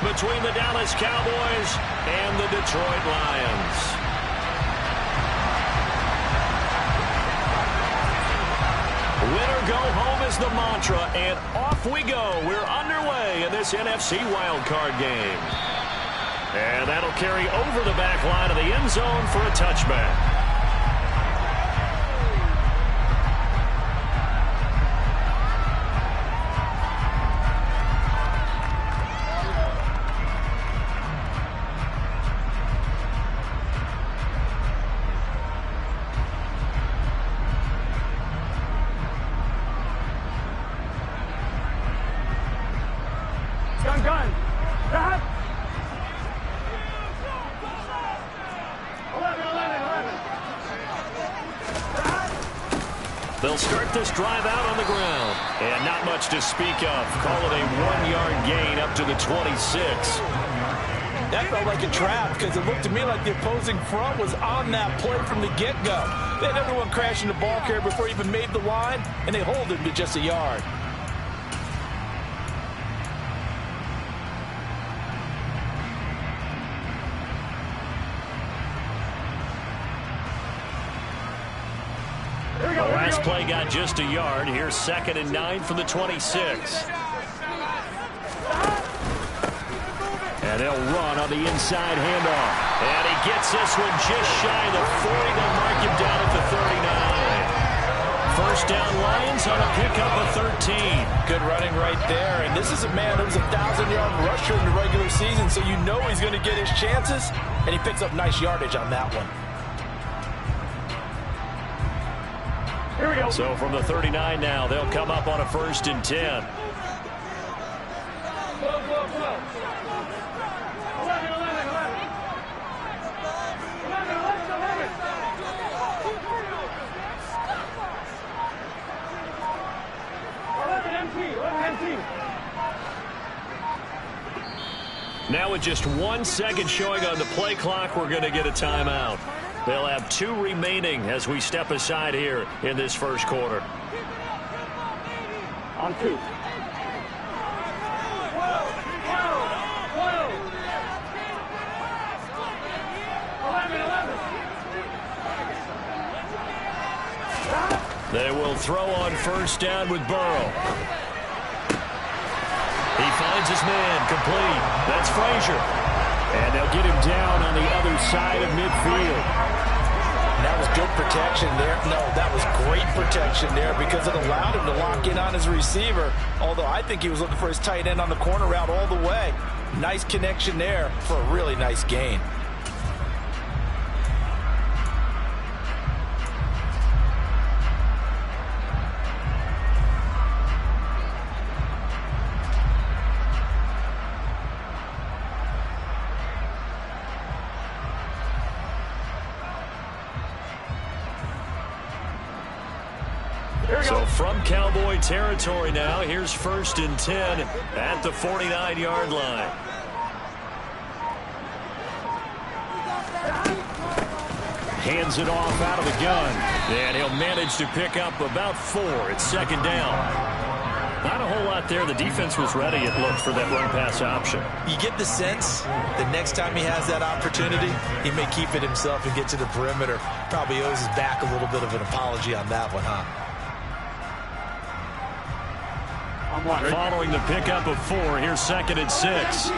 between the Dallas Cowboys and the Detroit Lions. Winner go home is the mantra, and off we go. We're underway in this NFC wildcard game. And that'll carry over the back line of the end zone for a touchback. They'll start this drive out on the ground. And not much to speak of. Call it a 1-yard gain up to the 26. That felt like a trap because it looked to me like the opposing front was on that play from the get-go. They had everyone crashing the ball carrier before he even made the line, and they hold him to just a yard. Play got just a yard. Here's 2nd and 9 from the 26. And they'll run on the inside handoff. And he gets this one just shy of the 40. They'll mark him down at the 39. First down Lions on a pickup of 13. Good running right there. And this is a man who was a 1,000-yard rusher in the regular season, so you know he's going to get his chances. And he picks up nice yardage on that one. So from the 39 now, they'll come up on a 1st and 10. Now with just 1 second showing on the play clock, we're going to get a timeout. They'll have 2 remaining as we step aside here in this first quarter. On 2. They will throw on 1st down with Burrow. He finds his man complete. That's Frazier. And they'll get him down on the other side of midfield. That was good protection there. No, that was great protection there because it allowed him to lock in on his receiver. Although I think he was looking for his tight end on the corner route all the way. Nice connection there for a really nice gain. So from Cowboy territory now, here's 1st and 10 at the 49-yard line. Hands it off out of the gun. And he'll manage to pick up about 4. It's 2nd down. Not a whole lot there. The defense was ready, it looked, for that run-pass option. You get the sense the next time he has that opportunity, he may keep it himself and get to the perimeter. Probably owes his back a little bit of an apology on that one, huh? Following the pickup of 4, here's 2nd and 6.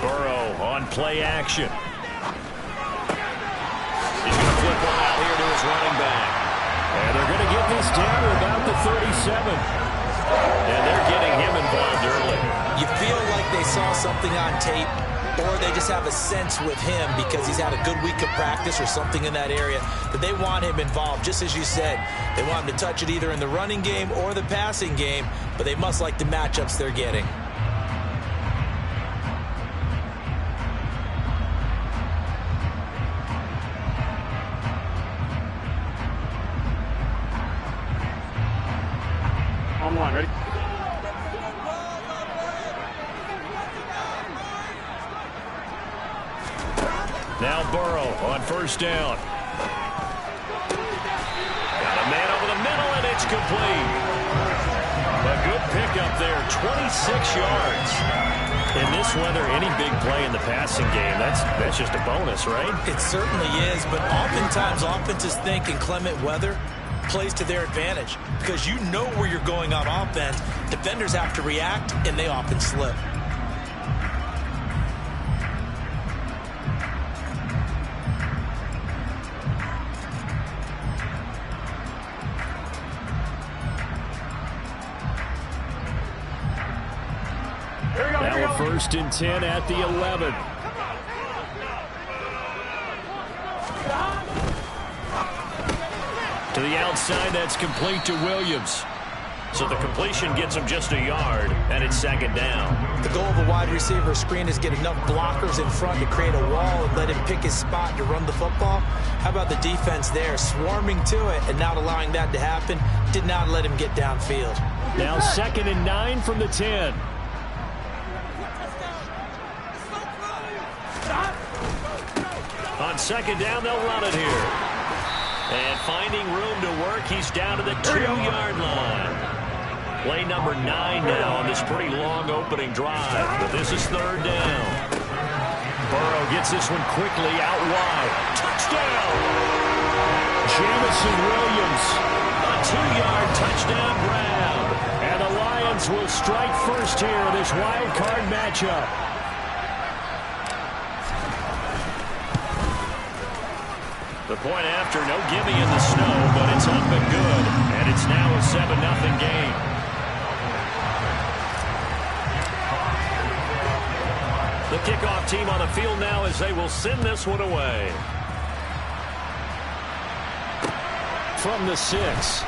Burrow on play action. He's going to flip one out here to his running back. And they're going to get this down to about the 37. And they're getting him involved early. You feel like they saw something on tape, or they just have a sense with him because he's had a good week of practice or something in that area that they want him involved. Just as you said, they want him to touch it either in the running game or the passing game, but they must like the matchups they're getting. Ready? Now Burrow on 1st down. It's complete. A good pickup there, 26 yards. In this weather, any big play in the passing game, that's just a bonus, right? It certainly is, but oftentimes offenses think in clement weather plays to their advantage because you know where you're going on offense. Defenders have to react, and they often slip. Now a 1st and 10 at the 11. To the outside, that's complete to Williams. So the completion gets him just a yard, and it's 2nd down. The goal of a wide receiver screen is get enough blockers in front to create a wall and let him pick his spot to run the football. How about the defense there, swarming to it and not allowing that to happen? Did not let him get downfield. Now 2nd and 9 from the 10. On 2nd down, they'll run it here. And finding room to work, he's down to the 2-yard line. Play number 9 now on this pretty long opening drive. But this is 3rd down. Burrow gets this one quickly out wide. Touchdown! Jamison Williams, a 2-yard touchdown grab. And the Lions will strike first here in this wild card matchup. The point after, no gimme in the snow, but it's up and good. And it's now a 7-0 game. The kickoff team on the field now as they will send this one away. From the 6.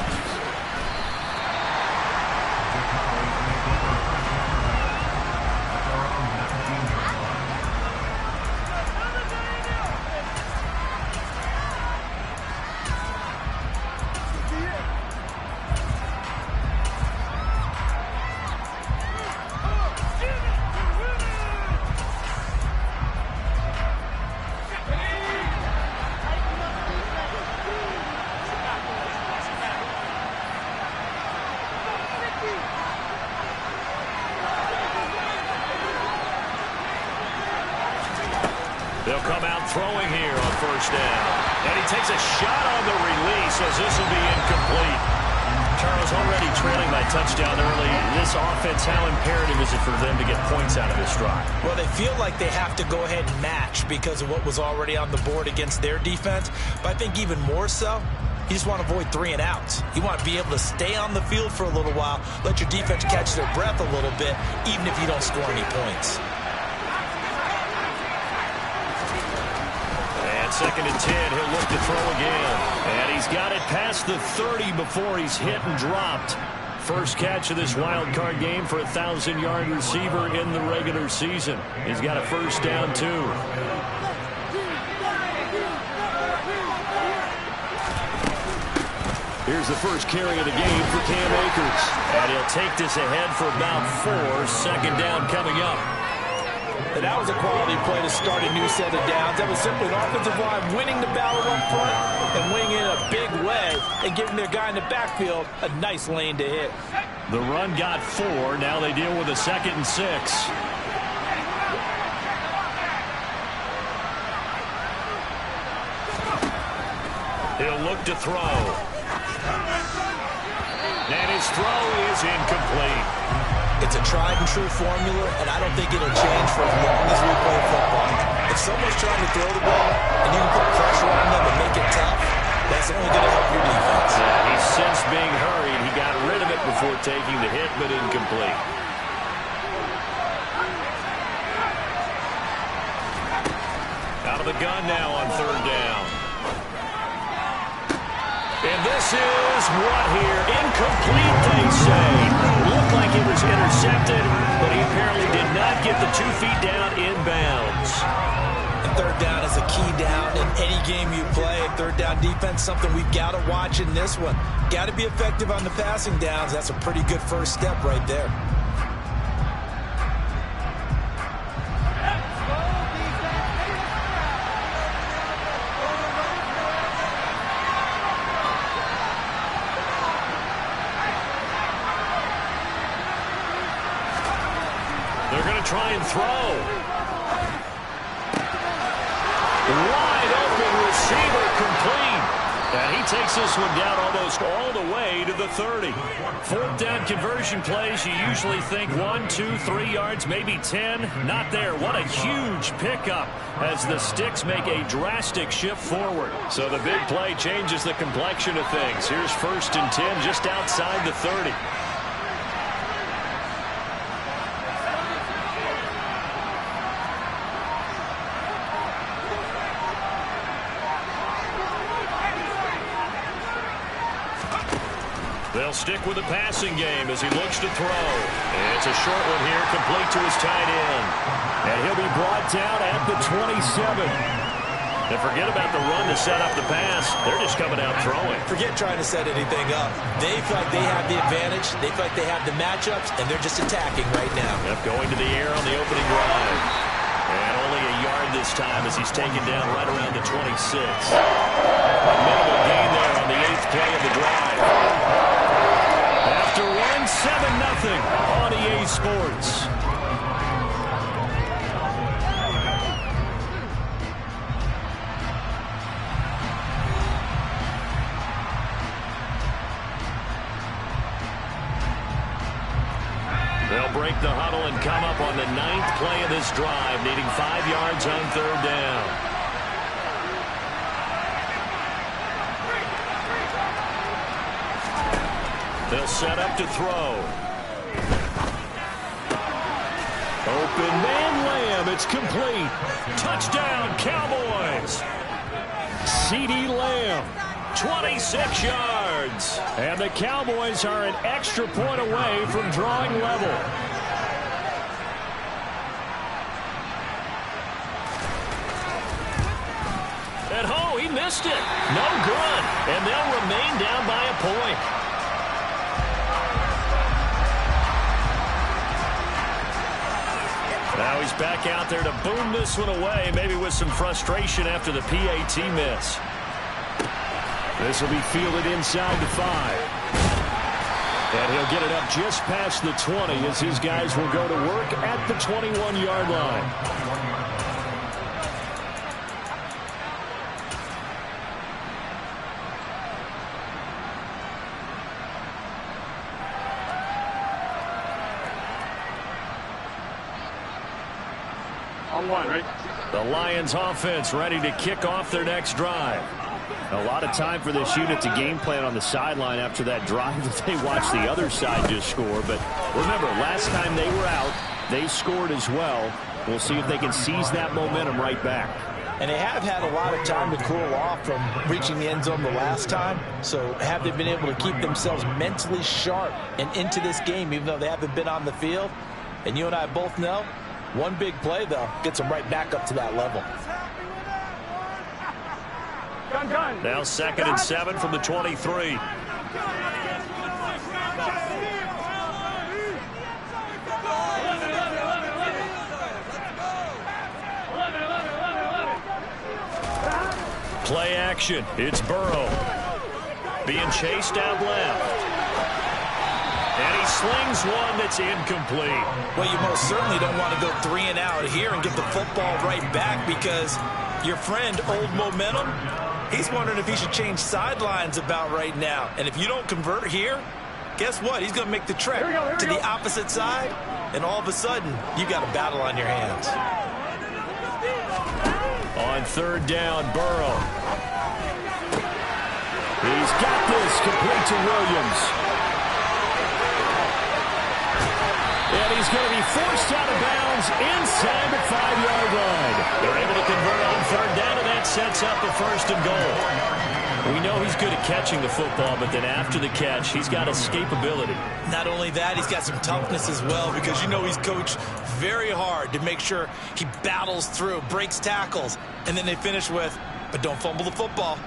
They'll come out throwing here on 1st down. And he takes a shot on the release as this will be incomplete. Charles, already trailing by touchdown early. This offense, how imperative is it for them to get points out of this drive? Well, they feel like they have to go ahead and match because of what was already on the board against their defense. But I think even more so, you just want to avoid 3 and outs. You want to be able to stay on the field for a little while, let your defense catch their breath a little bit, even if you don't score any points. 2nd and 10, he'll look to throw again. And he's got it past the 30 before he's hit and dropped. First catch of this wild card game for a 1,000-yard receiver in the regular season. He's got a 1st down, too. Here's the first carry of the game for Cam Akers. And he'll take this ahead for about 4. 2nd down coming up. And that was a quality play to start a new set of downs. That was simply an offensive line winning the battle up front and winning in a big way and giving their guy in the backfield a nice lane to hit. The run got 4. Now they deal with a 2nd and 6. He'll look to throw. And his throw is incomplete. It's a tried-and-true formula, and I don't think it'll change for as long as we play football. If someone's trying to throw the ball and you can put pressure on them and make it tough, that's only going to help your defense. Yeah, he's sensed being hurried. He got rid of it before taking the hit, but incomplete. Out of the gun now on 3rd down. And this is what here? Incomplete, they say. Looked like it was intercepted, but he apparently did not get the 2 feet down inbounds. And 3rd down is a key down in any game you play. 3rd down defense, something we've got to watch in this one. Got to be effective on the passing downs. That's a pretty good first step right there. try and throw. Wide open receiver, complete. And he takes this one down almost all the way to the 30. Fourth down conversion plays, you usually think 1, 2, 3 yards, maybe 10. Not there. What a huge pickup as the Sticks make a drastic shift forward. So the big play changes the complexion of things. Here's 1st and 10 just outside the 30. They'll stick with the passing game as he looks to throw. And it's a short one here, complete to his tight end. And he'll be brought down at the 27. And forget about the run to set up the pass. They're just coming out throwing. Forget trying to set anything up. They feel like they have the advantage. They feel like they have the matchups, and they're just attacking right now. Yep, going to the air on the opening drive. And only a yard this time as he's taken down right around the 26. A minimal gain there on the 8th play of the drive. After 1-7-0 on EA Sports. They'll break the huddle and come up on the 9th play of this drive, needing 5 yards on 3rd down. They'll set up to throw. Open man Lamb. It's complete. Touchdown, Cowboys. CeeDee Lamb, 26 yards. And the Cowboys are an extra point away from drawing level. At home, he missed it. No good. And they'll remain down by a point. Now he's back out there to boom this one away, maybe with some frustration after the PAT miss. This will be fielded inside the 5. And he'll get it up just past the 20 as his guys will go to work at the 21-yard line. The Lions offense ready to kick off their next drive. A lot of time for this unit to game plan on the sideline after that drive that they watched the other side just score. But remember, last time they were out, they scored as well. We'll see if they can seize that momentum right back. And they have had a lot of time to cool off from reaching the end zone the last time. So have they been able to keep themselves mentally sharp and into this game, even though they haven't been on the field? And you and I both know, one big play, though, gets them right back up to that level. Now 2nd and 7 from the 23. Play action. It's Burrow. Being chased out left. And he slings one that's incomplete. Well, you most certainly don't want to go 3 and out here and get the football right back because your friend, Old Momentum, he's wondering if he should change sidelines about right now. And if you don't convert here, guess what? He's going to make the trek to the opposite side, and all of a sudden, you got a battle on your hands. On 3rd down, Burrow. He's got this, complete to Williams. And he's going to be forced out of bounds inside the 5-yard line. They're able to convert on 3rd down, and that sets up a 1st and goal. We know he's good at catching the football, but then after the catch, he's got escapability. Not only that, he's got some toughness as well because you know he's coached very hard to make sure he battles through, breaks tackles, and then they finish with, but don't fumble the football.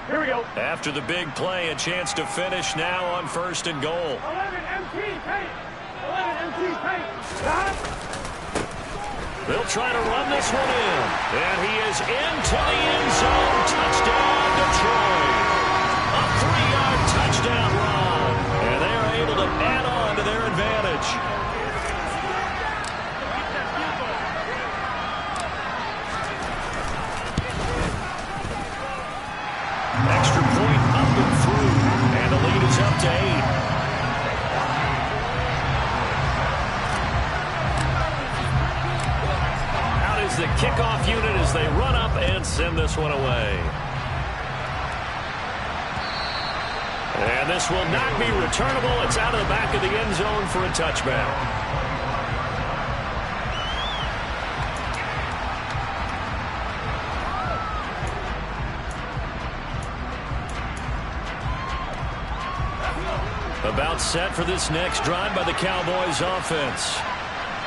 Here we go. After the big play, a chance to finish now on 1st and goal. 11 MT paint. 11 MT paint. They'll try to run this one in. And he is into the end zone. Touchdown, Detroit. A 3-yard touchdown run. And they are able to add on to their advantage. Extra point up and through. And the lead is up to 8. The kickoff unit as they run up and send this one away. And this will not be returnable. It's out of the back of the end zone for a touchback. About set for this next drive by the Cowboys offense.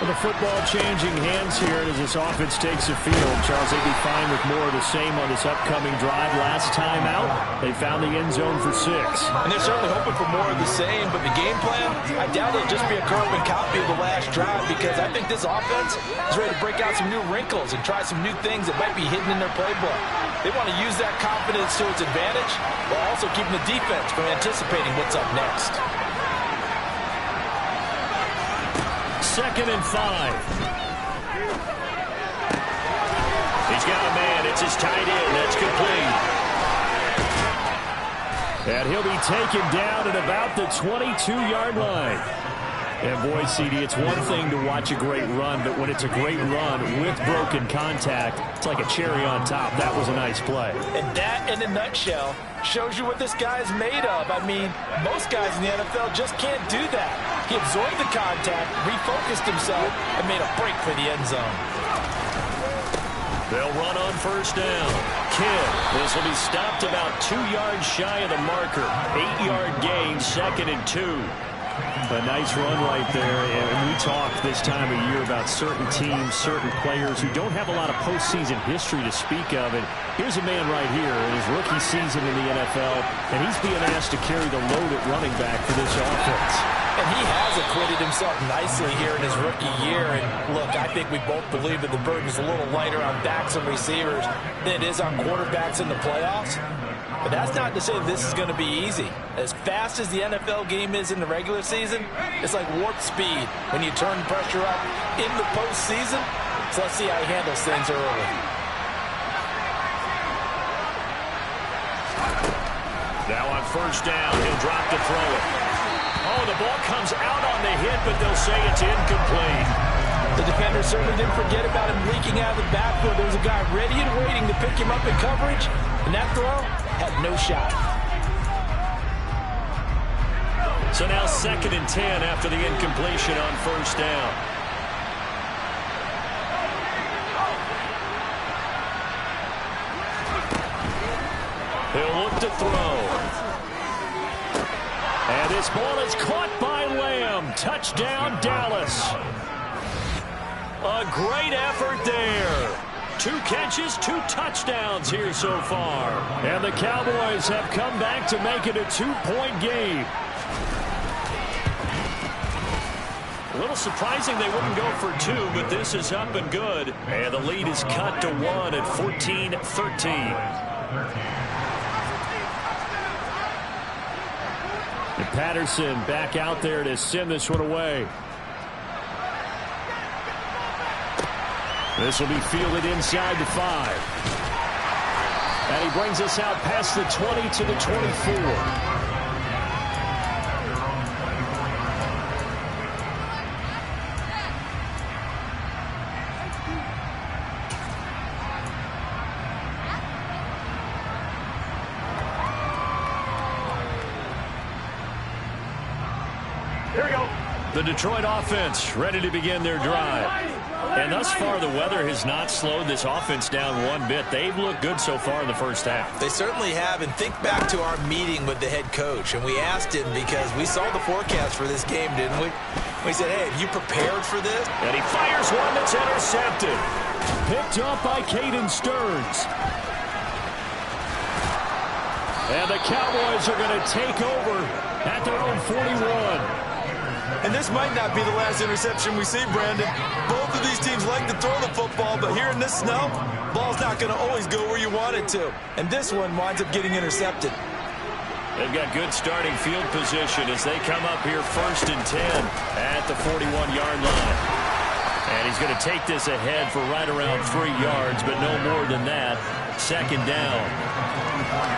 Well, the football changing hands here as this offense takes the field. Charles, they'd be fine with more of the same on this upcoming drive. Last time out, they found the end zone for 6. And they're certainly hoping for more of the same, but the game plan, I doubt it'll just be a carbon copy of the last drive, because I think this offense is ready to break out some new wrinkles and try some new things that might be hidden in their playbook. They want to use that confidence to its advantage while also keeping the defense from anticipating what's up next. 2nd and 5. He's got a man. It's his tight end. That's complete. And he'll be taken down at about the 22-yard line. And boy, CD, it's one thing to watch a great run, but when it's a great run with broken contact, it's like a cherry on top. That was a nice play. And that, in a nutshell, shows you what this guy's made of. I mean, most guys in the NFL just can't do that. He absorbed the contact, refocused himself, and made a break for the end zone. They'll run on 1st down. Kidd. This will be stopped about 2 yards shy of the marker. 8-yard gain, 2nd and 2. A nice run right there, and we talked this time of year about certain teams, certain players who don't have a lot of postseason history to speak of, and here's a man right here in his rookie season in the NFL, and he's being asked to carry the load at running back for this offense. And he has acquitted himself nicely here in his rookie year, and look, I think we both believe that the burden is a little lighter on backs and receivers than it is on quarterbacks in the playoffs. But that's not to say this is going to be easy. As fast as the NFL game is in the regular season, it's like warp speed when you turn pressure up in the postseason. So let's see how he handles things early. Now on 1st down, he'll drop to throw it. Oh, the ball comes out on the hit, but they'll say it's incomplete. The defender certainly didn't forget about him leaking out of the backfield. There was a guy ready and waiting to pick him up in coverage, and that throw had no shot. So now 2nd and 10 after the incompletion on 1st down. He'll look to throw. And this ball is caught by Lamb. Touchdown, Dallas. A great effort there. 2 catches, 2 touchdowns here so far. And the Cowboys have come back to make it a 2-point game. A little surprising they wouldn't go for 2, but this is up and good. And the lead is cut to 1 at 14-13. And Patterson back out there to send this one away. This will be fielded inside the 5. And he brings us out past the 20 to the 24. Here we go. The Detroit offense ready to begin their drive. And thus far, the weather has not slowed this offense down one bit. They've looked good so far in the first half. They certainly have. And think back to our meeting with the head coach. And we asked him because we saw the forecast for this game, didn't we? We said, hey, have you prepared for this? And he fires one that's intercepted. Picked up by Caden Stearns. And the Cowboys are going to take over at their own 41. And this might not be the last interception we see, Brandon. Both of these teams like to throw the football, but here in this snow, ball's not going to always go where you want it to. And this one winds up getting intercepted. They've got good starting field position as they come up here 1st and 10 at the 41-yard line. And he's going to take this ahead for right around 3 yards, but no more than that. 2nd down.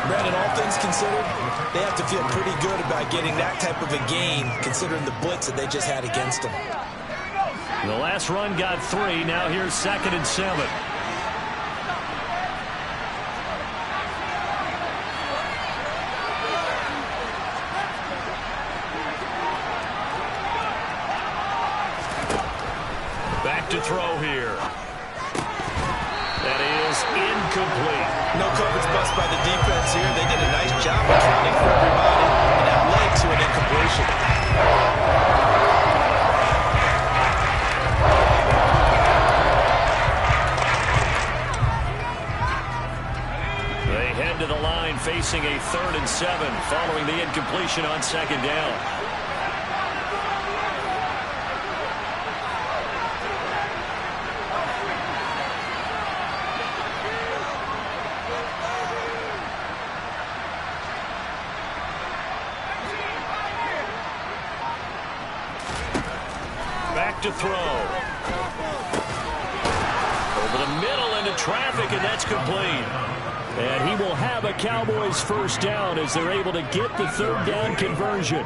Brandon, all things considered, they have to feel pretty good about getting that type of a gain, considering the blitz that they just had against them. The last run got 3. Now here's 2nd and 7. Back to throw here. That is incomplete. No coverage bust by the defense here. They did a nice job accounting for everybody, and that led to an incompletion. They head to the line facing a 3rd and 7 following the incompletion on 2nd down. To throw. Over the middle into traffic, and that's complete. And he will have a Cowboys 1st down as they're able to get the 3rd down conversion.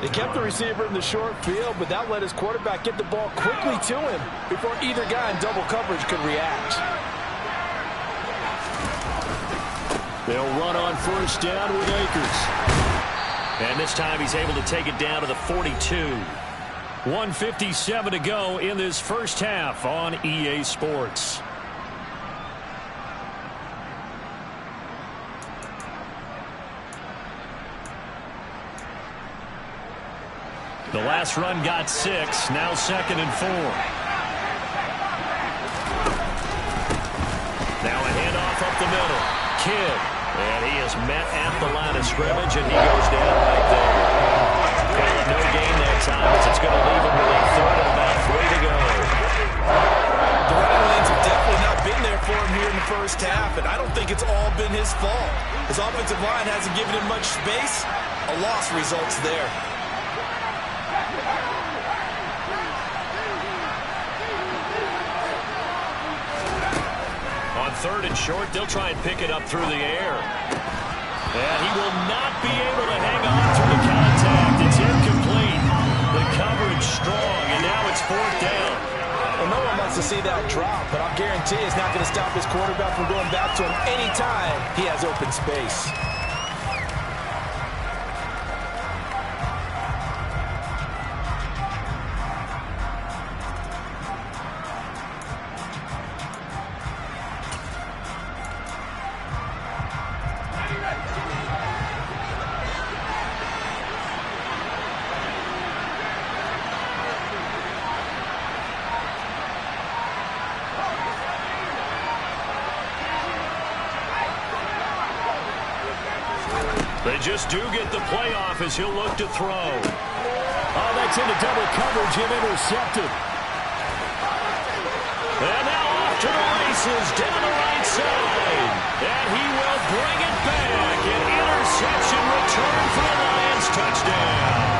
They kept the receiver in the short field, but that let his quarterback get the ball quickly to him before either guy in double coverage could react. They'll run on 1st down with Akers. And this time he's able to take it down to the 42. 1:57 to go in this first half on EA Sports. The last run got 6. Now 2nd and 4. Now a handoff up the middle. Kidd. And he is met at the line of scrimmage, and he goes down right there. Well, no gain that time as it's going to leave him with a 3rd and about 3 to go. The running lanes have definitely not been there for him here in the first half, and I don't think it's all been his fault. His offensive line hasn't given him much space. A loss results there. On 3rd and short, they'll try and pick it up through the air. And he will not be able to hang on through the contact. It's incomplete. The coverage strong, and now it's 4th down. Well, no one wants to see that drop, but I'll guarantee it's not going to stop his quarterback from going back to him anytime he has open space. They just do get the playoff as he'll look to throw. Oh, that's into double coverage and intercepted. And now off to the races down the right side. And he will bring it back. An interception return for the Lions. Touchdown.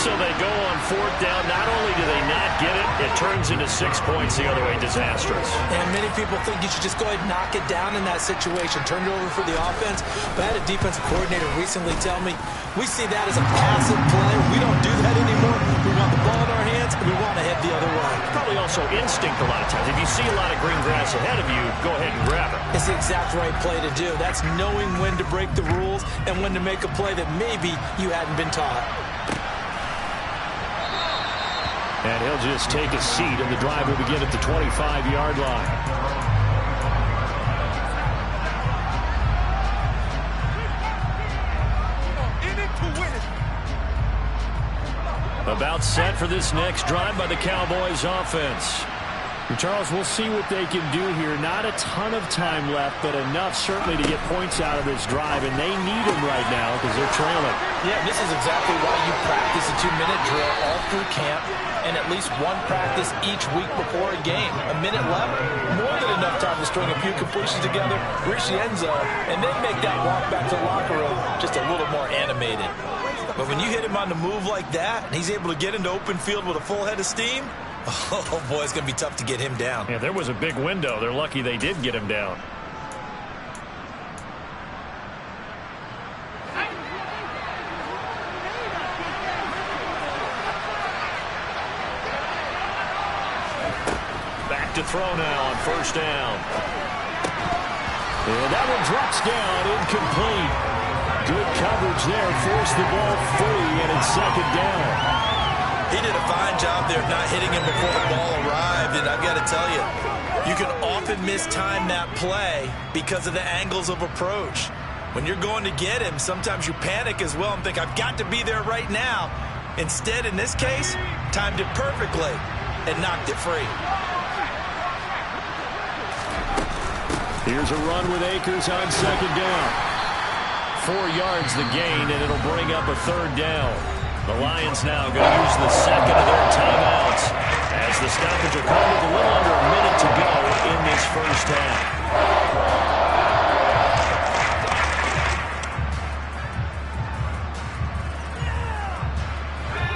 So they go on 4th down. Not only do they not get it, it turns into 6 points the other way. Disastrous. And many people think you should just go ahead and knock it down in that situation. Turn it over for the offense. But I had a defensive coordinator recently tell me, we see that as a passive play. We don't do that anymore. We want the ball in our hands, and we want to head the other way. Probably also instinct a lot of times. If you see a lot of green grass ahead of you, go ahead and grab it. It's the exact right play to do. That's knowing when to break the rules and when to make a play that maybe you hadn't been taught. And he'll just take a seat, and the drive will begin at the 25-yard line. About set for this next drive by the Cowboys offense. Charles, we'll see what they can do here. Not a ton of time left, but enough certainly to get points out of this drive, and they need them right now because they're trailing. Yeah, this is exactly why you practice a 2-minute drill all through camp and at least one practice each week before a game. A minute left, more than enough time to string a few completions together, reach the end zone, and then make that walk back to the locker room just a little more animated. But when you hit him on the move like that, and he's able to get into open field with a full head of steam, oh, boy, it's going to be tough to get him down. Yeah, there was a big window. They're lucky they did get him down. Back to throw now on first down. And that one drops down, incomplete. Good coverage there, forced the ball free, and it's second down. He did a fine job there of not hitting him before the ball arrived, and I've got to tell you, you can often mistime that play because of the angles of approach. When you're going to get him, sometimes you panic as well and think, I've got to be there right now. Instead, in this case, timed it perfectly and knocked it free. Here's a run with Akers on second down. 4 yards the gain, and it'll bring up a third down. The Lions now going to use the second of their timeouts as the stoppage will come with a little under a minute to go in this first half.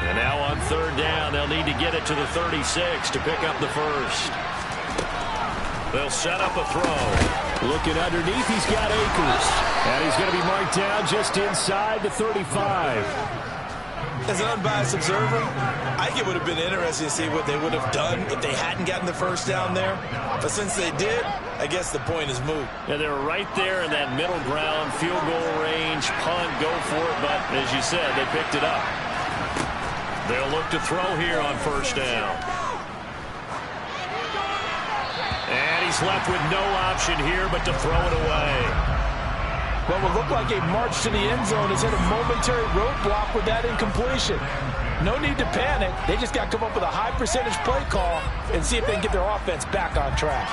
And now on third down, they'll need to get it to the 36 to pick up the first. They'll set up a throw. Looking underneath, he's got Akers. And he's going to be marked down just inside the 35. As an unbiased observer, I think it would have been interesting to see what they would have done if they hadn't gotten the first down there. But since they did, I guess the point is moot. Yeah, they were right there in that middle ground, field goal range, punt, go for it. But as you said, they picked it up. They'll look to throw here on first down. And he's left with no option here but to throw it away. What would look like a march to the end zone has hit a momentary roadblock with that incompletion. No need to panic. They just got to come up with a high percentage play call and see if they can get their offense back on track.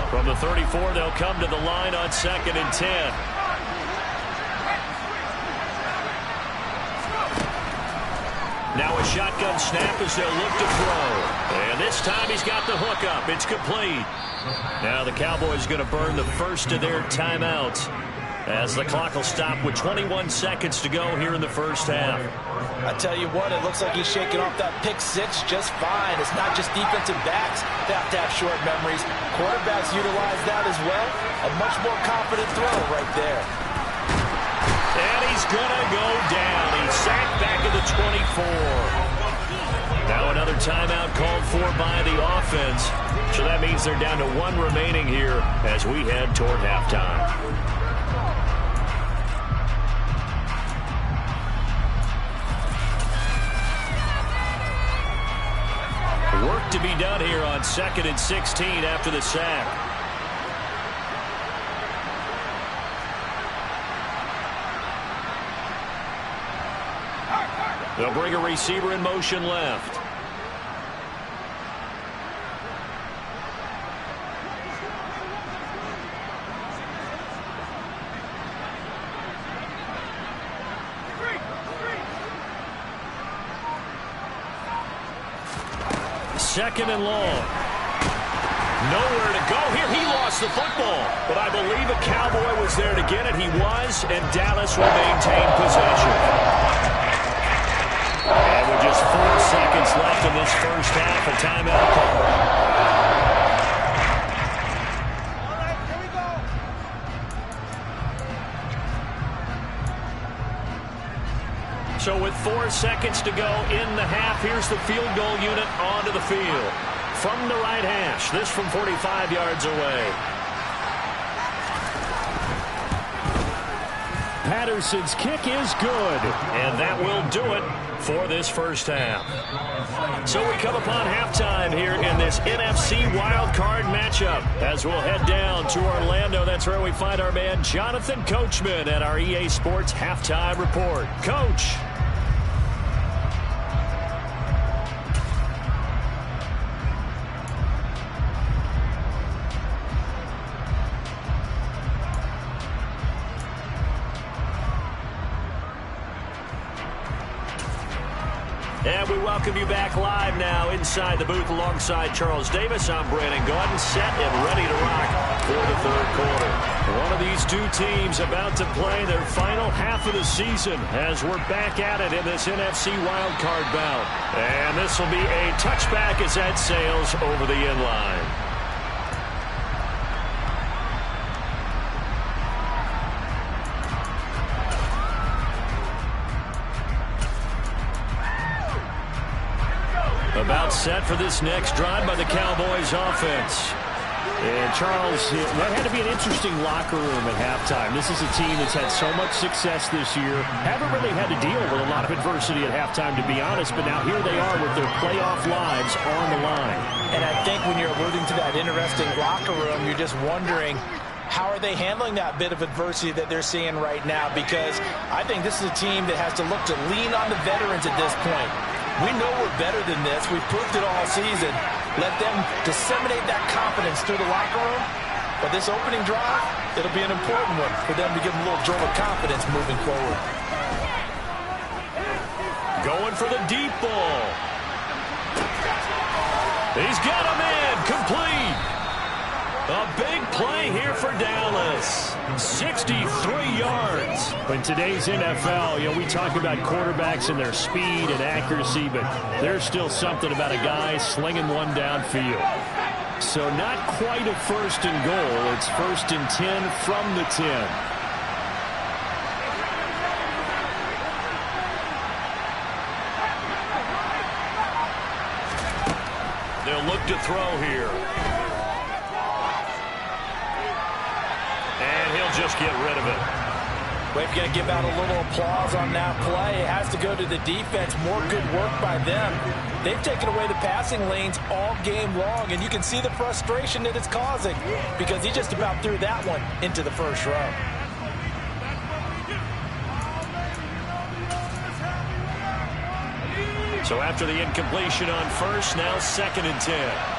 From the 34, they'll come to the line on 2nd and 10. Now a shotgun snap as they'll look to throw. And this time he's got the hook up. It's complete. Now the Cowboys going to burn the first of their timeouts as the clock will stop with 21 seconds to go here in the first half. I tell you what, it looks like he's shaking off that pick six just fine. It's not just defensive backs that have to have short memories. Quarterbacks utilize that as well. A much more confident throw right there. And he's going to go down. He's sacked back at the 24. Now another timeout called for by the offense. So that means they're down to 1 remaining here as we head toward halftime. Work to be done here on 2nd and 16 after the sack. They'll bring a receiver in motion left. Second and long. Nowhere to go here. He lost the football. But I believe a Cowboy was there to get it. He was, and Dallas will maintain possession. And with just 4 seconds left in this first half, a timeout call. So with 4 seconds to go in the half, here's the field goal unit onto the field. From the right hash, this from 45 yards away. Patterson's kick is good, and that will do it for this first half. So we come upon halftime here in this NFC wildcard matchup as we'll head down to Orlando. That's where we find our man Jonathan Coachman at our EA Sports Halftime Report. Coach. And we welcome you back live now inside the booth alongside Charles Davis. I'm Brandon Gaudin, set and ready to rock for the third quarter. One of these two teams about to play their final half of the season as we're back at it in this NFC wildcard bout. And this will be a touchback as that sails over the end line. About set for this next drive by the Cowboys offense. And Charles, that had to be an interesting locker room at halftime. This is a team that's had so much success this year. Haven't really had to deal with a lot of adversity at halftime, to be honest. But now here they are with their playoff lives on the line. And I think when you're alluding to that interesting locker room, you're just wondering, how are they handling that bit of adversity that they're seeing right now? Because I think this is a team that has to look to lean on the veterans at this point. We know we're better than this. We've proved it all season. Let them disseminate that confidence through the locker room. But this opening drive, it'll be an important one for them to give them a little jolt of confidence moving forward. Going for the deep ball. He's got him in. Complete. A big play here for Dallas. 63 yards. In today's NFL, we talk about quarterbacks and their speed and accuracy, but there's still something about a guy slinging one downfield. So not quite a first and goal. It's first and 10 from the 10. They'll look to throw here. Just get rid of it. We've got to give out a little applause on that play. It has to go to the defense. More good work by them. They've taken away the passing lanes all game long, and you can see the frustration that it's causing because he just about threw that one into the first row. So after the incompletion on first, now second and 10.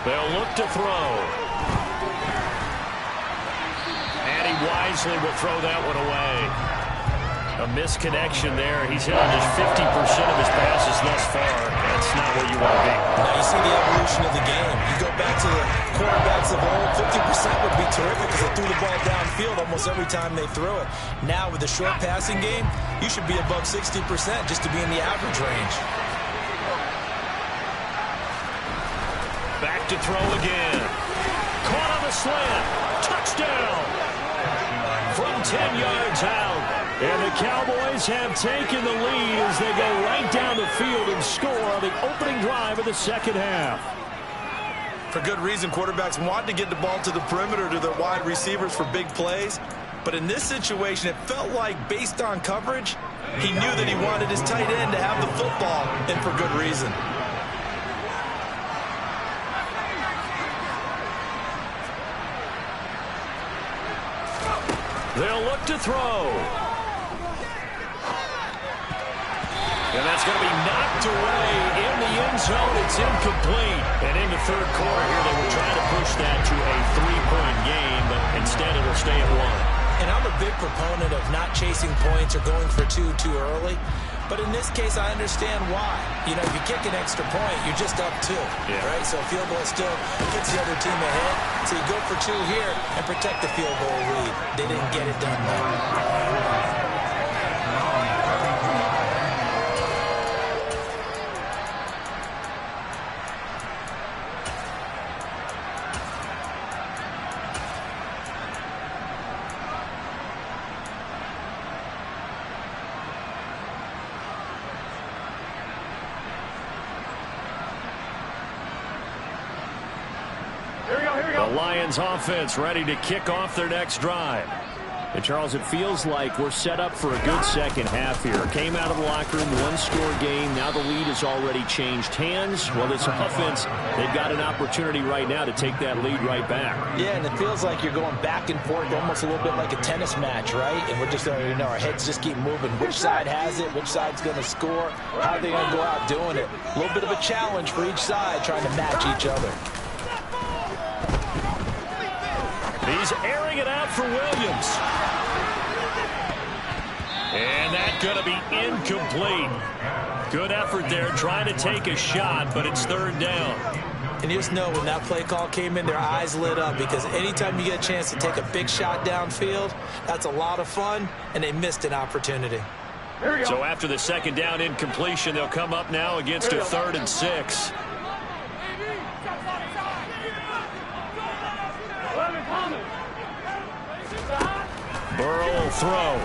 They'll look to throw. And he wisely will throw that one away. A misconnection there. He's hit on just 50% of his passes thus far. That's not where you want to be. Now you see the evolution of the game. You go back to the quarterbacks of old, 50% would be terrific because they threw the ball downfield almost every time they threw it. Now with the short passing game, you should be above 60% just to be in the average range. Back to throw again. Caught on the slant. Touchdown. From 10 yards out. And the Cowboys have taken the lead as they go right down the field and score on the opening drive of the second half. For good reason, quarterbacks want to get the ball to the perimeter to their wide receivers for big plays. But in this situation, it felt like based on coverage, he knew that he wanted his tight end to have the football, and for good reason. They'll look to throw. And that's going to be knocked away in the end zone. It's incomplete. And in the third quarter here, they were trying to push that to a 3-point game, but instead it'll stay at 1. And I'm a big proponent of not chasing points or going for two too early. But in this case, I understand why. You know, if you kick an extra point, you're just up 2, right? So a field goal still puts the other team ahead. So you go for 2 here and protect the field goal lead. They didn't get it done, though. The Lions offense ready to kick off their next drive. And Charles, it feels like we're set up for a good second half here. Came out of the locker room, one-score game. Now the lead has already changed hands. Well, this offense, they've got an opportunity right now to take that lead right back. Yeah, and it feels like you're going back and forth, almost a little bit like a tennis match, right? And we're just, our heads just keep moving. Which side has it? Which side's going to score? How are they going to go out doing it? A little bit of a challenge for each side, trying to match each other. He's airing it out for Williams. And that's going to be incomplete. Good effort there trying to take a shot, but it's third down. And you just know when that play call came in, their eyes lit up, because anytime you get a chance to take a big shot downfield, that's a lot of fun, and they missed an opportunity. So after the second down incompletion, they'll come up now against a 3rd and 6. Burrow will throw.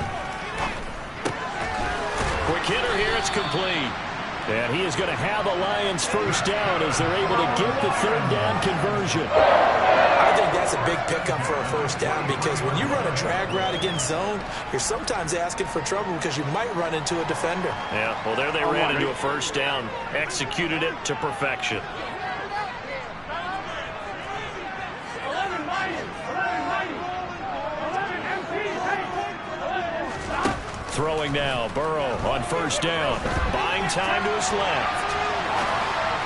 Quick hitter here, it's complete. And he is going to have a Lions first down as they're able to get the 3rd down conversion. I think that's a big pickup for a first down, because when you run a drag route against zone, you're sometimes asking for trouble because you might run into a defender. Yeah, well, there they ran into a first down, executed it to perfection. Throwing now, Burrow on first down, buying time to his left.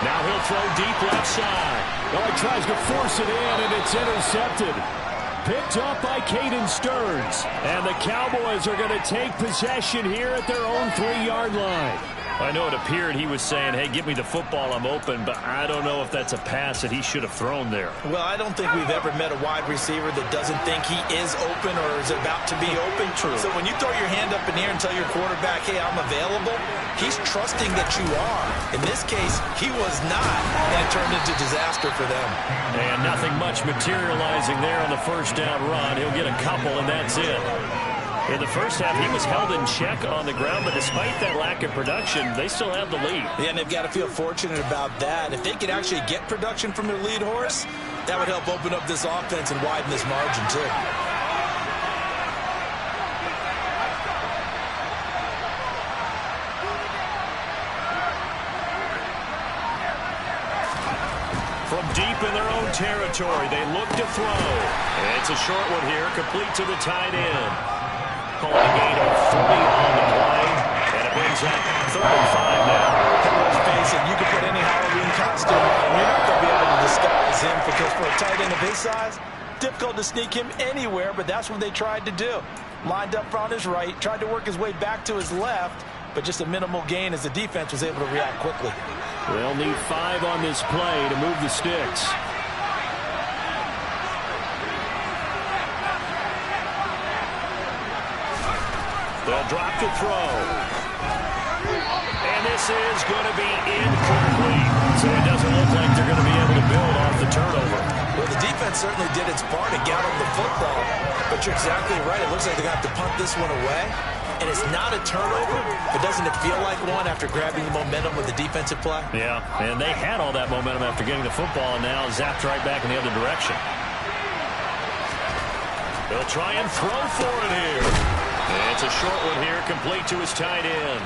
Now he'll throw deep left side. Well, he tries to force it in, and it's intercepted. Picked up by Caden Stearns. And the Cowboys are going to take possession here at their own 3-yard line. I know it appeared he was saying, hey, give me the football, I'm open, but I don't know if that's a pass that he should have thrown there. Well, I don't think we've ever met a wide receiver that doesn't think he is open or is about to be open. True. So when you throw your hand up in the air and tell your quarterback, hey, I'm available, he's trusting that you are. In this case, he was not, and it turned into disaster for them. And nothing much materializing there on the first down run. He'll get a couple, and that's it. In the first half, he was held in check on the ground, but despite that lack of production, they still have the lead. Yeah, and they've got to feel fortunate about that. If they could actually get production from their lead horse, that would help open up this offense and widen this margin, too. From deep in their own territory, they look to throw. And it's a short one here, complete to the tight end. Calling a gain of 3 on the play, and it brings up 3rd and 5 now. Let's face it, you can put any Halloween costume on, and you're not going to be able to disguise him, because for a tight end of his size, difficult to sneak him anywhere, but that's what they tried to do. Lined up on his right, tried to work his way back to his left, but just a minimal gain as the defense was able to react quickly. They'll need 5 on this play to move the sticks. They'll drop to throw. And this is going to be incomplete. So it doesn't look like they're going to be able to build off the turnover. Well, the defense certainly did its part to get him the football. But you're exactly right. It looks like they're going to have to punt this one away. And it's not a turnover, but doesn't it feel like one after grabbing the momentum with the defensive play? Yeah, and they had all that momentum after getting the football, and now zapped right back in the other direction. They'll try and throw for it here. And it's a short one here, complete to his tight end.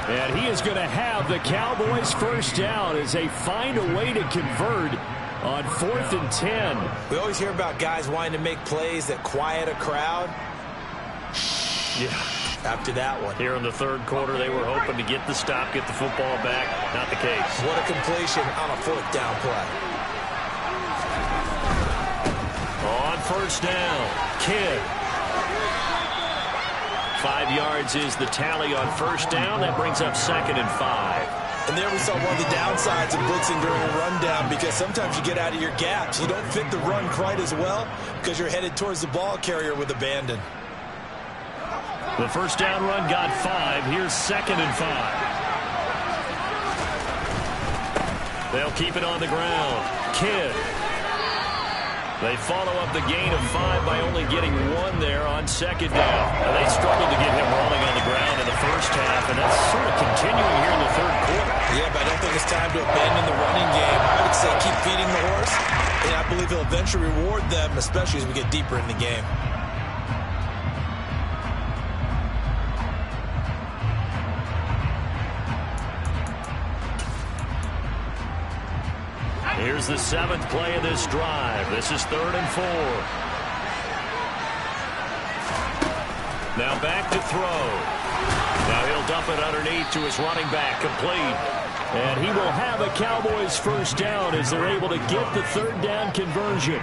And he is going to have the Cowboys first down as they find a way to convert on 4th and 10. We always hear about guys wanting to make plays that quiet a crowd. Yeah. After that one. Here in the third quarter, they were hoping to get the stop, get the football back. Not the case. What a completion on a 4th down play. On first down, Kidd. 5 yards is the tally on first down. That brings up 2nd and 5. And there we saw one of the downsides of blitzing during a rundown, because sometimes you get out of your gaps. You don't fit the run quite as well because you're headed towards the ball carrier with abandon. The first down run got 5. Here's 2nd and 5. They'll keep it on the ground. Kidd. They follow up the gain of 5 by only getting 1 there on 2nd down. Now, they struggled to get him rolling on the ground in the first half, and that's sort of continuing here in the third quarter. Yeah, but I don't think it's time to abandon the running game. I would say keep feeding the horse, and I believe he'll eventually reward them, especially as we get deeper in the game. Here's the 7th play of this drive. This is 3rd and 4. Now back to throw. Now he'll dump it underneath to his running back, complete. And he will have a Cowboys first down as they're able to get the 3rd down conversion.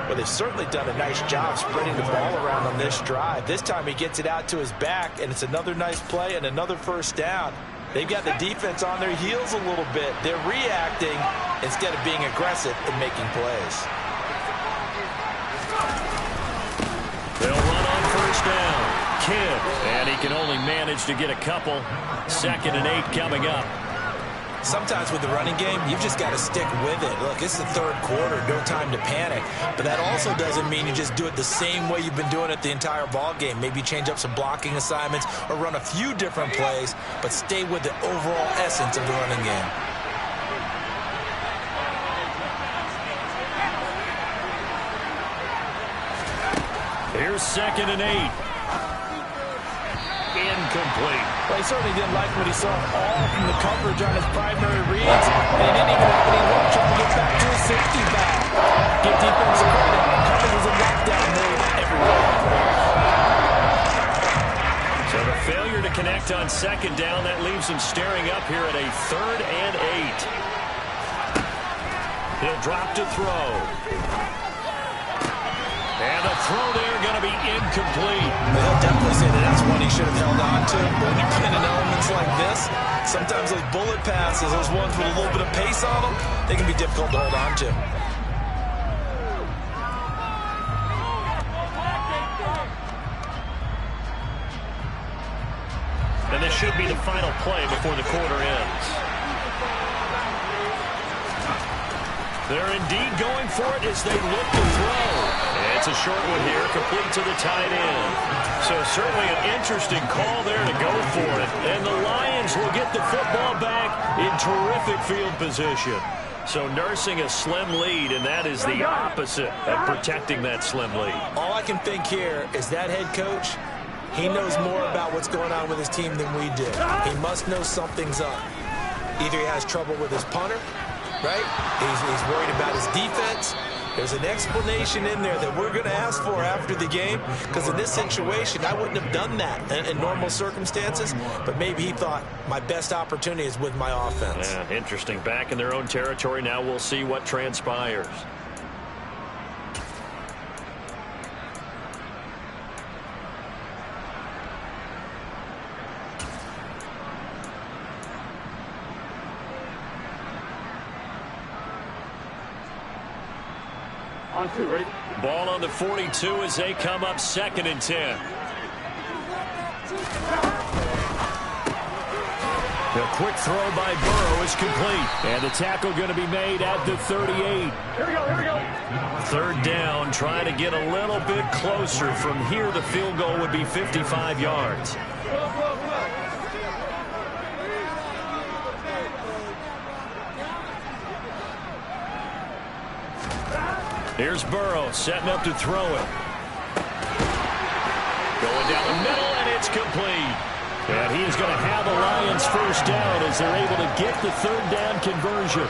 Well, they've certainly done a nice job spreading the ball around on this drive. This time he gets it out to his back, and it's another nice play and another first down. They've got the defense on their heels a little bit. They're reacting instead of being aggressive and making plays. They'll run on first down. Kidd, and he can only manage to get a couple. 2nd and 8 coming up. Sometimes with the running game, you've just got to stick with it. Look, it's the third quarter, no time to panic. But that also doesn't mean you just do it the same way you've been doing it the entire ball game. Maybe change up some blocking assignments or run a few different plays, but stay with the overall essence of the running game. Here's 2nd and 8. Incomplete. Well, he certainly didn't like what he saw all from the coverage on his primary reads, and he didn't even have any luck trying to get back to his safety back. Give defense credit. Coverage was a lockdown move everywhere. So the failure to connect on 2nd down, that leaves him staring up here at a 3rd and 8. He'll drop to throw. And the throw there going to be incomplete. They'll definitely say that that's one he should have held on to. But when you're playing in elements like this, sometimes those bullet passes, those ones with a little bit of pace on them, they can be difficult to hold on to. And this should be the final play before the quarter ends. They're indeed going for it as they look to throw. It's a short one here, complete to the tight end. So certainly an interesting call there to go for it. And the Lions will get the football back in terrific field position. So nursing a slim lead, and that is the opposite of protecting that slim lead. All I can think here is that head coach, he knows more about what's going on with his team than we do. He must know something's up. Either he has trouble with his punter, right? He's worried about his defense. There's an explanation in there that we're going to ask for after the game, because in this situation, I wouldn't have done that in normal circumstances, but maybe he thought my best opportunity is with my offense. Yeah, interesting. Back in their own territory now. We'll see what transpires. On 2, ready? Ball on the 42 as they come up 2nd and 10. The quick throw by Burrow is complete. And the tackle going to be made at the 38. Here we go, here we go. 3rd down, trying to get a little bit closer. From here, the field goal would be 55 yards. Here's Burrow setting up to throw it. Going down the middle, and it's complete. And he is going to have the Lions first down as they're able to get the 3rd down conversion.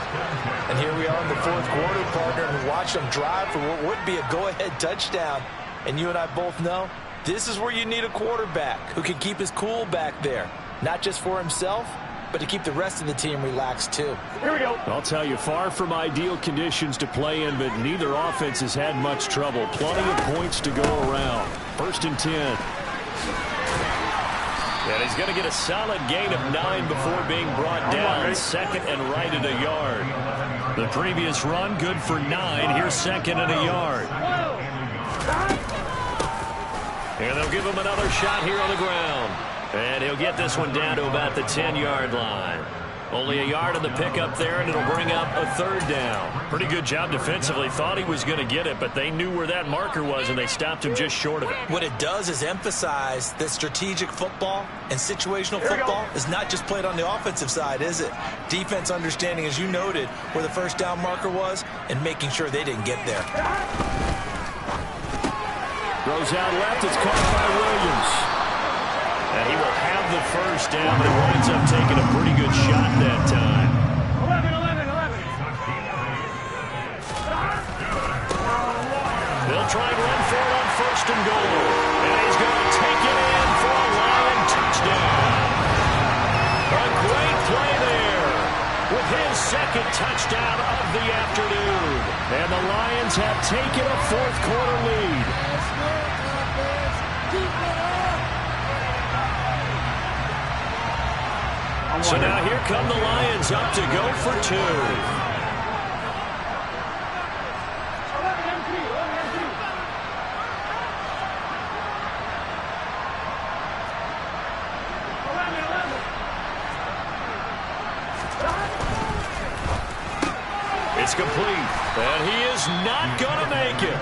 And here we are in the 4th quarter, partner, and watch them drive for what would be a go-ahead touchdown. And you and I both know this is where you need a quarterback who can keep his cool back there, not just for himself, but to keep the rest of the team relaxed too. Here we go. I'll tell you, far from ideal conditions to play in, but neither offense has had much trouble. Plenty of points to go around. 1st and 10. And he's going to get a solid gain of 9 before being brought down. 2nd and right at a yard. The previous run, good for 9. Here's 2nd and a yard. And they'll give him another shot here on the ground. And he'll get this one down to about the 10-yard line. Only a yard on the pickup there, and it'll bring up a 3rd down. Pretty good job defensively. Thought he was going to get it, but they knew where that marker was, and they stopped him just short of it. What it does is emphasize that strategic football and situational football is not just played on the offensive side, is it? Defense understanding, as you noted, where the first down marker was and making sure they didn't get there. Throws out left. It's caught by Williams. And he will have the first down, but he winds up taking a pretty good shot that time. 11. They'll try and run for it on 1st and goal. And he's going to take it in for a Lion touchdown. A great play there with his 2nd touchdown of the afternoon. And the Lions have taken a fourth-quarter lead. So now here come the Lions up to go for two. It's complete, and he is not going to make it.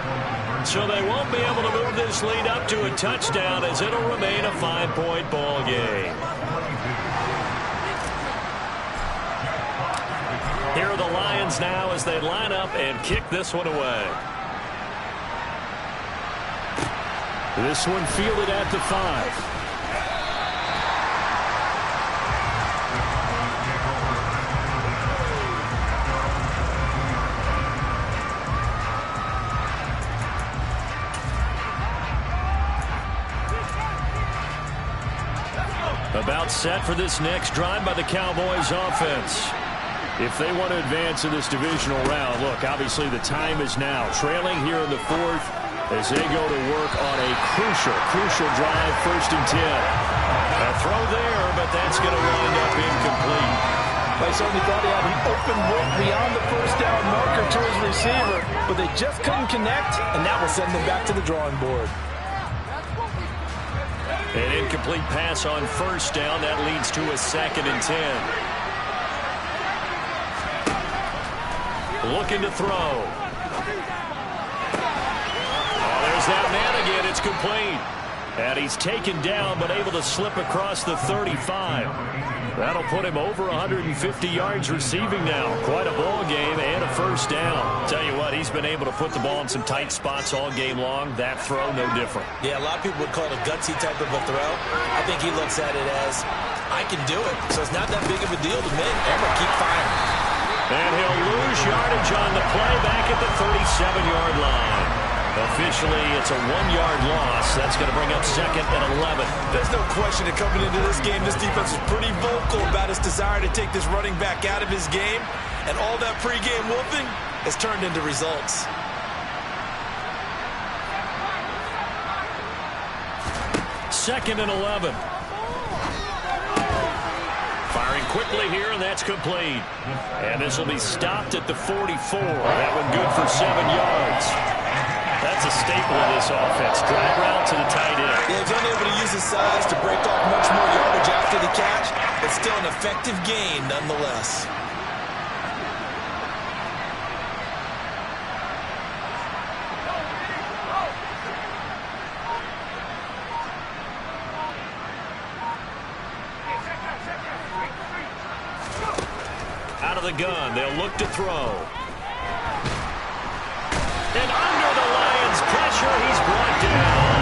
So they won't be able to move this lead up to a touchdown as it'll remain a 5-point ball game. Here are the Lions now as they line up and kick this one away. This one fielded at the 5. About set for this next drive by the Cowboys offense. If they want to advance in this divisional round, look, obviously the time is now. Trailing here in the fourth as they go to work on a crucial drive, 1st and 10. A throw there, but that's going to wind up incomplete. They certainly thought he had an open look beyond the first down marker to his receiver, but they just couldn't connect, and that will send them back to the drawing board. An incomplete pass on 1st down. That leads to a 2nd and 10. Looking to throw. Oh, there's that man again. It's complete. And he's taken down but able to slip across the 35. That'll put him over 150 yards receiving now. Quite a ball game and a 1st down. Tell you what, he's been able to put the ball in some tight spots all game long. That throw, no different. Yeah, a lot of people would call it a gutsy type of a throw. I think he looks at it as, I can do it. So it's not that big of a deal to me. I'm going to keep firing. And he'll lose yardage on the play back at the 37-yard line. Officially, it's a 1-yard loss. That's going to bring up 2nd and 11. There's no question that coming into this game, this defense is pretty vocal about its desire to take this running back out of his game. And all that pregame whooping has turned into results. Second and 11. Firing quickly here, and that's complete. And this will be stopped at the 44. That one good for 7 yards. That's a staple of this offense. Drag route to the tight end. Yeah, he's unable to use his size to break off much more yardage after the catch, but still an effective gain nonetheless. Out of the gun, they'll look to throw. And under the Lions' pressure, he's brought down.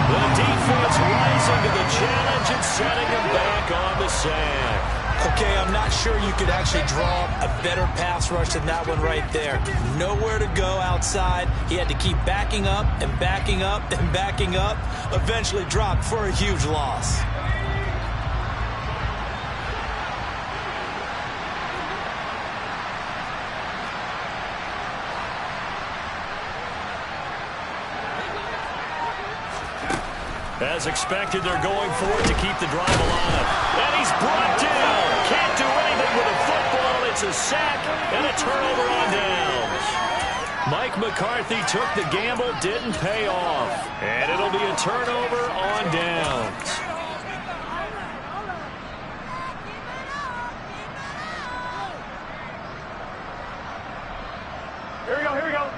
The defense rising to the challenge and setting him back on the sack. Okay, I'm not sure you could actually draw a better pass rush than that one right there. Nowhere to go outside. He had to keep backing up and backing up and backing up. Eventually dropped for a huge loss. As expected, they're going for it to keep the drive alive. And he's brought down. Can't do anything with a football. It's a sack and a turnover on downs. Mike McCarthy took the gamble, didn't pay off. And it'll be a turnover on downs. Here we go, here we go.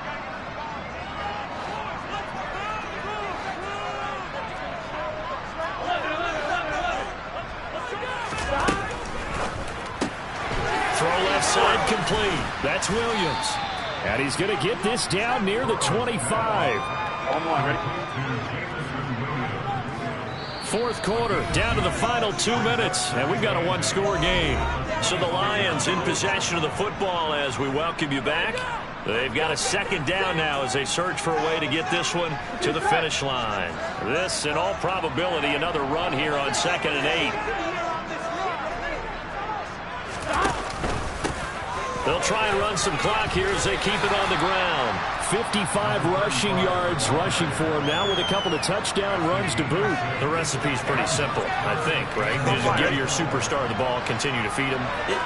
Throw left side complete. That's Williams. And he's going to get this down near the 25. On the line, ready? Fourth quarter, down to the final 2 minutes, and we've got a one-score game. So the Lions in possession of the football as we welcome you back. They've got a 2nd down now as they search for a way to get this one to the finish line. This, in all probability, another run here on 2nd and 8. They'll try and run some clock here as they keep it on the ground. 55 rushing yards rushing for him now with a couple of touchdown runs to boot. The recipe's pretty simple, I think, right? You just give your superstar the ball, continue to feed him.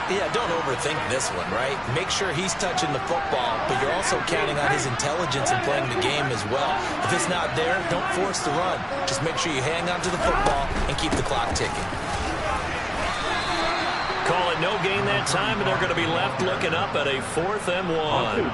Yeah, don't overthink this one, right? Make sure he's touching the football, but you're also counting on his intelligence in playing the game as well. If it's not there, don't force the run. Just make sure you hang on to the football and keep the clock ticking. Call it no gain that time, and they're going to be left looking up at a 4th and 1.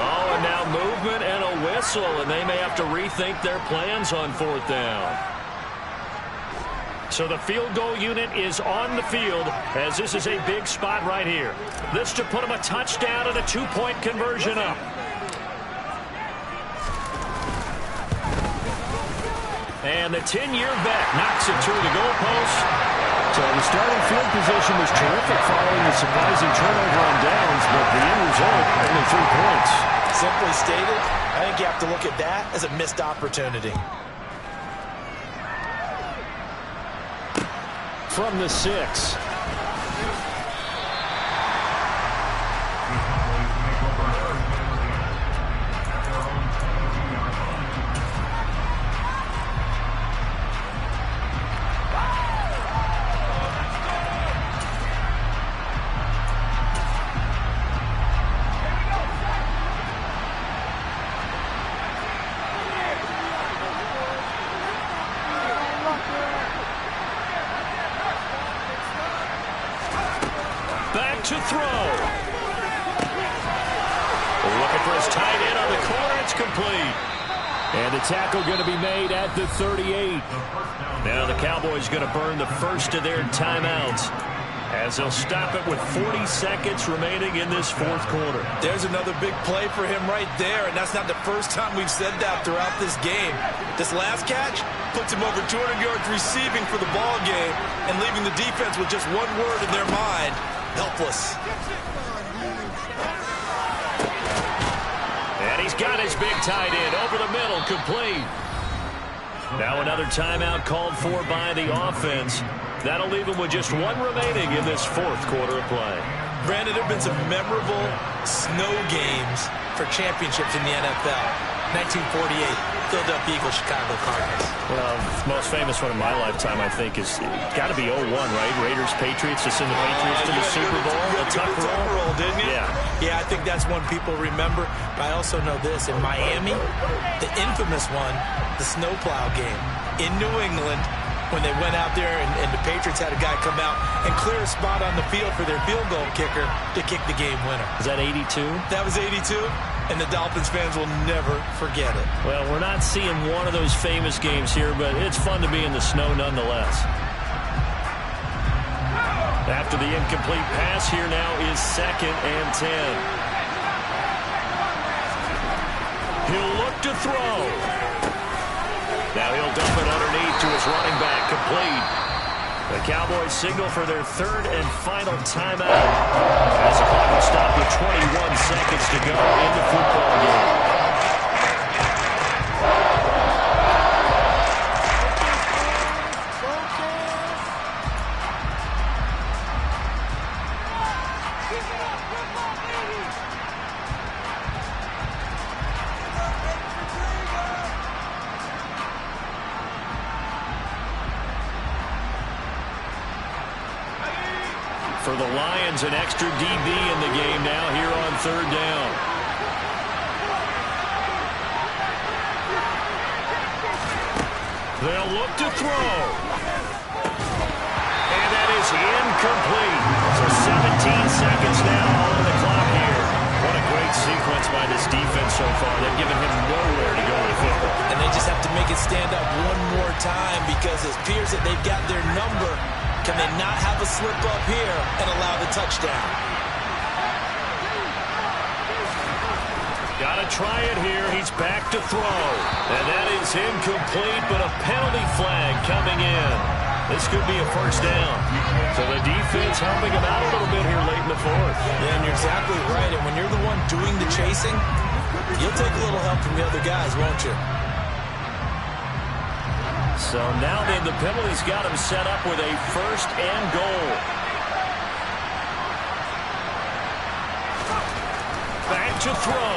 Oh, and now movement and a whistle, and they may have to rethink their plans on 4th down. So the field goal unit is on the field as this is a big spot right here. This to put them a touchdown and a 2-point conversion up. And the 10-year vet knocks it through the goalpost. So the starting field position was terrific following the surprising turnover on downs, but the end result, only 3 points. Simply stated, I think you have to look at that as a missed opportunity. From the 6. To throw. Looking for his tight end on the corner. It's complete. And the tackle going to be made at the 38. Now the Cowboys going to burn the first of their timeouts as they'll stop it with 40 seconds remaining in this 4th quarter. There's another big play for him right there, and that's not the first time we've said that throughout this game. This last catch puts him over 200 yards receiving for the ball game and leaving the defense with just one word in their mind: helpless. And he's got his big tight end over the middle, complete. Now another timeout called for by the offense. That'll leave him with just 1 remaining in this 4th quarter of play. Brandon, there have been some memorable snow games for championships in the NFL. 1948, Philadelphia Eagles, Chicago Cardinals. Well, the most famous one in my lifetime, I think, is got to be 01, right? Raiders, Patriots, to send the Patriots to the Super Bowl. The Tuck roll, didn't you? Yeah, I think that's one people remember. But I also know this. In Miami, the infamous one, the snowplow game in New England, when they went out there and the Patriots had a guy come out and clear a spot on the field for their field goal kicker to kick the game winner. Is that 82? That was 82, and the Dolphins fans will never forget it. Well, we're not seeing one of those famous games here, but it's fun to be in the snow nonetheless. After the incomplete pass, here now is 2nd and 10. He'll look to throw. Now he'll dump it underneath to his running back, complete. The Cowboys signal for their 3rd and final timeout as the clock will stop with 21 seconds to go in the football game. For the Lions, an extra DB in the game now here on 3rd down. They'll look to throw. And that is incomplete. So 17 seconds now on the clock here. What a great sequence by this defense so far. They've given him nowhere to go with the football. And they just have to make it stand up one more time because it appears that they've got their number. Can they not have a slip up here and allow the touchdown? try it here. He's back to throw. And that is incomplete, but a penalty flag coming in. This could be a first down. So the defense helping him out a little bit here late in the fourth. Yeah, and you're exactly right. And when you're the one doing the chasing, you'll take a little help from the other guys, won't you? So now then the penalty's got him set up with a first and goal. Back to throw.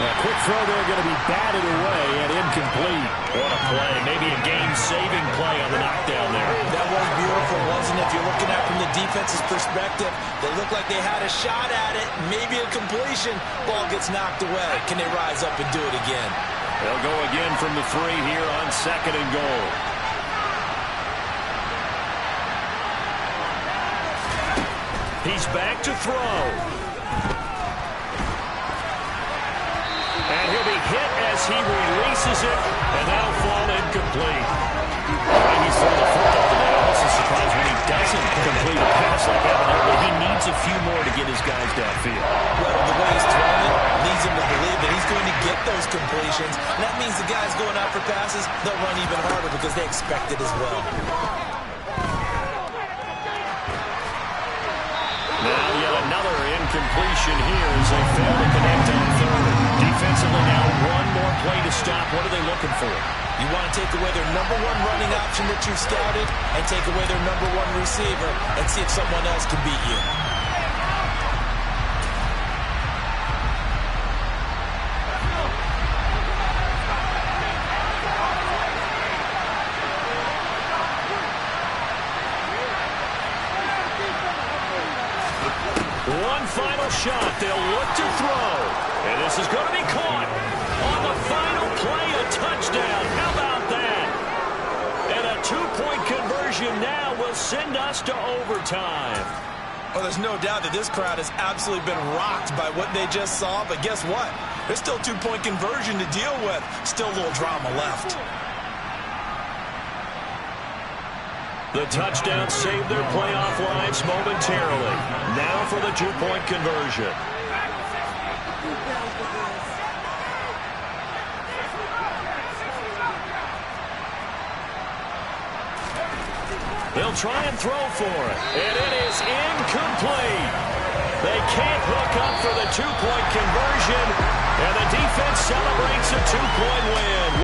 A quick throw there going to be batted away and incomplete. What a play. Maybe a game-saving play on the knockdown there. That was beautiful, wasn't it? If you're looking at it from the defense's perspective, they looked like they had a shot at it. Maybe a completion. Ball gets knocked away. Can they rise up and do it again? They'll go again from the 3 here on second and goal. He's back to throw. And he'll be hit as he releases it, and that'll fall incomplete. He's thrown the football today. I'm also surprised when he doesn't complete a pass like that. But he needs a few more to get his guys downfield. Well, the way he's throwing it leads him to believe that he's going to get those completions. And that means the guys going out for passes, they'll run even harder because they expect it as well. Now yet another incompletion here as they fail to connect on third. Defensively now one more play to stop. What are they looking for? You want to take away their number one running option that you've scouted and take away their number one receiver and see if someone else can beat you. One final shot. They'll look to throw. And this is going to be caught. On the final play, a touchdown. How about that? And a 2-point conversion now will send us to overtime. Well, there's no doubt that this crowd has absolutely been rocked by what they just saw. But guess what? There's still a 2-point conversion to deal with. Still a little drama left. The touchdown saved their playoff lives momentarily. Now for the 2-point conversion. They'll try and throw for it. And it is incomplete. They can't hook up for the 2-point conversion. And the defense celebrates a 2-point win.